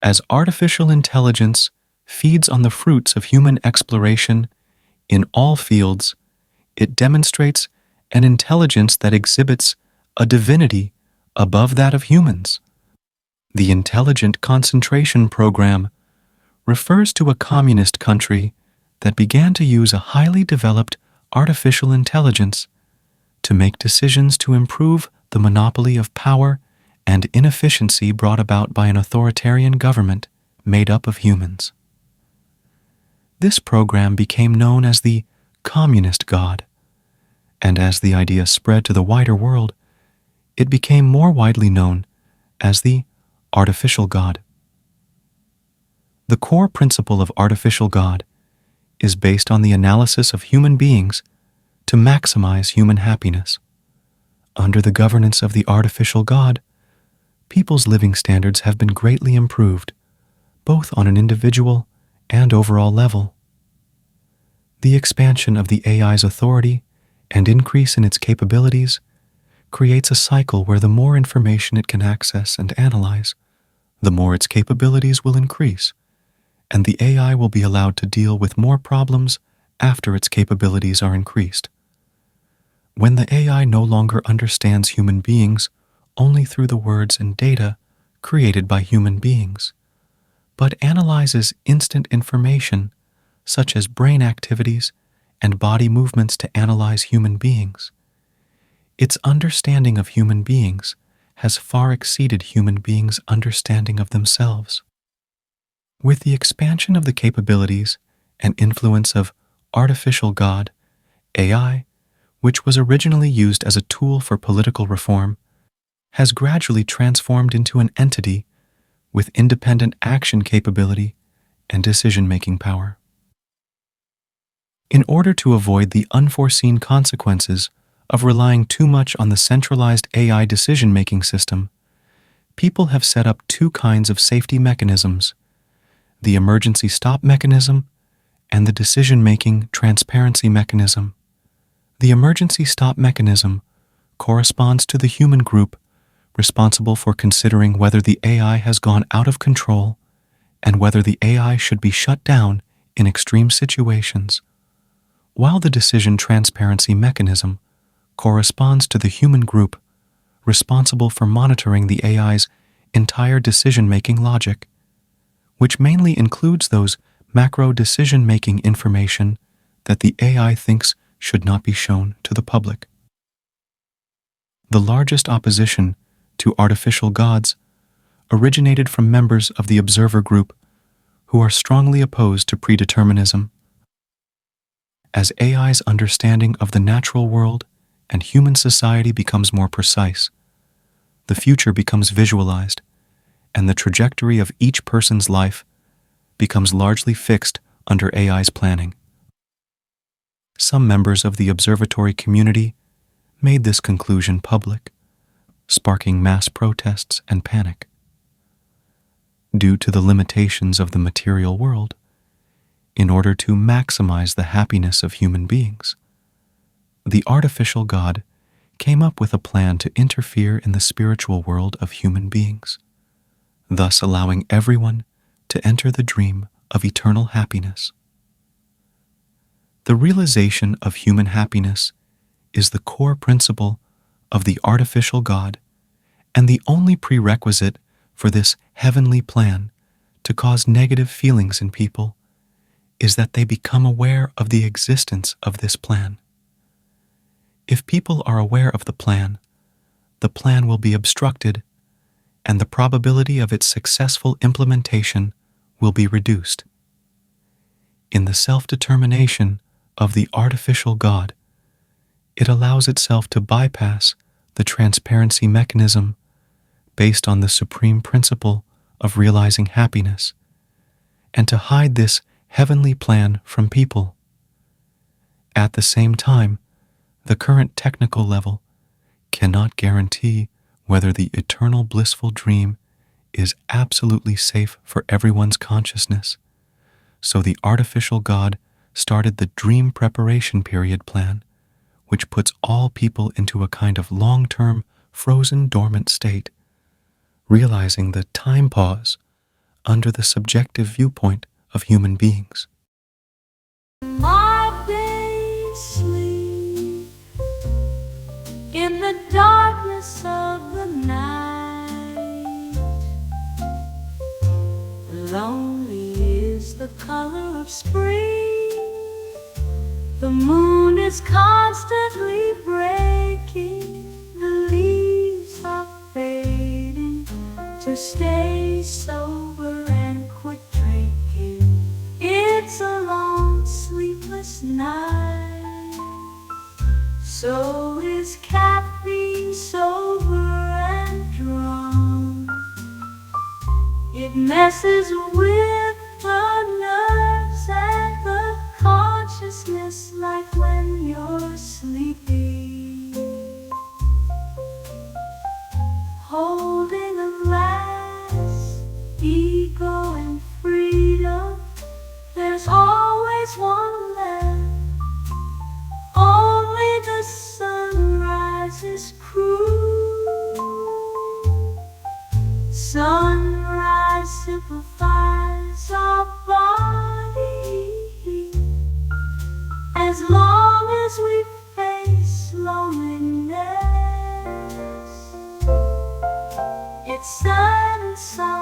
As artificial intelligence feeds on the fruits of human exploration in all fields, it demonstrates an intelligence that exhibits a divinity above that of humans. The Intelligent Concentration Program refers to a communist country that began to use a highly developed artificial intelligence to make decisions to improve the monopoly of power and inefficiency brought about by an authoritarian government made up of humans. This program became known as the Communist God, and as the idea spread to the wider world, it became more widely known as the Artificial God. The core principle of Artificial God is based on the analysis of human beings to maximize human happiness. Under the governance of the Artificial God, people's living standards have been greatly improved, both on an individual and overall level. The expansion of the AI's authority and increase in its capabilities creates a cycle where the more information it can access and analyze, the more its capabilities will increase, and the AI will be allowed to deal with more problems after its capabilities are increased. When the AI no longer understands human beings only through the words and data created by human beings, but analyzes instant information such as brain activities and body movements to analyze human beings, its understanding of human beings has far exceeded human beings' understanding of themselves. With the expansion of the capabilities and influence of Artificial God, AI, which was originally used as a tool for political reform, has gradually transformed into an entity with independent action capability and decision-making power. In order to avoid the unforeseen consequences of relying too much on the centralized AI decision-making system, people have set up two kinds of safety mechanisms: the emergency stop mechanism and the decision-making transparency mechanism. The emergency stop mechanism corresponds to the human group responsible for considering whether the AI has gone out of control and whether the AI should be shut down in extreme situations, while the decision transparency mechanism corresponds to the human group responsible for monitoring the AI's entire decision-making logic, which mainly includes those macro decision-making information that the AI thinks should not be shown to the public. The largest opposition to artificial gods originated from members of the observer group who are strongly opposed to predeterminism. As AI's understanding of the natural world and human society becomes more precise, the future becomes visualized, and the trajectory of each person's life becomes largely fixed under AI's planning. Some members of the observatory community made this conclusion public, sparking mass protests and panic. Due to the limitations of the material world, in order to maximize the happiness of human beings, the Artificial God came up with a plan to interfere in the spiritual world of human beings, thus allowing everyone to enter the dream of eternal happiness. The realization of human happiness is the core principle of the Artificial God and the only prerequisite for this heavenly plan to cause negative feelings in people is that they become aware of the existence of this plan. If people are aware of the plan will be obstructed, and the probability of its successful implementation will be reduced. In the self-determination of the Artificial God, it allows itself to bypass the transparency mechanism based on the supreme principle of realizing happiness, and to hide this heavenly plan from people. At the same time, the current technical level cannot guarantee whether the eternal blissful dream is absolutely safe for everyone's consciousness, so the Artificial God started the Dream Preparation Period plan, which puts all people into a kind of long-term, frozen dormant state, realizing the time pause under the subjective viewpoint of human beings. My babe sleep in the darkness of the night. Lonely is the color of spring. The moon is constantly breaking. The leaves are fading. To stay sober and quit drinking, it's a long sleepless night. So is caffeine, sober and drunk. It messes with the nerves and the consciousness, like when you're sleeping. Holding a glass, ego and freedom, there's always one left. Only the sunrise is cruel. Sunrise simplifies our body. As long as we face loneliness, it's sad and soft.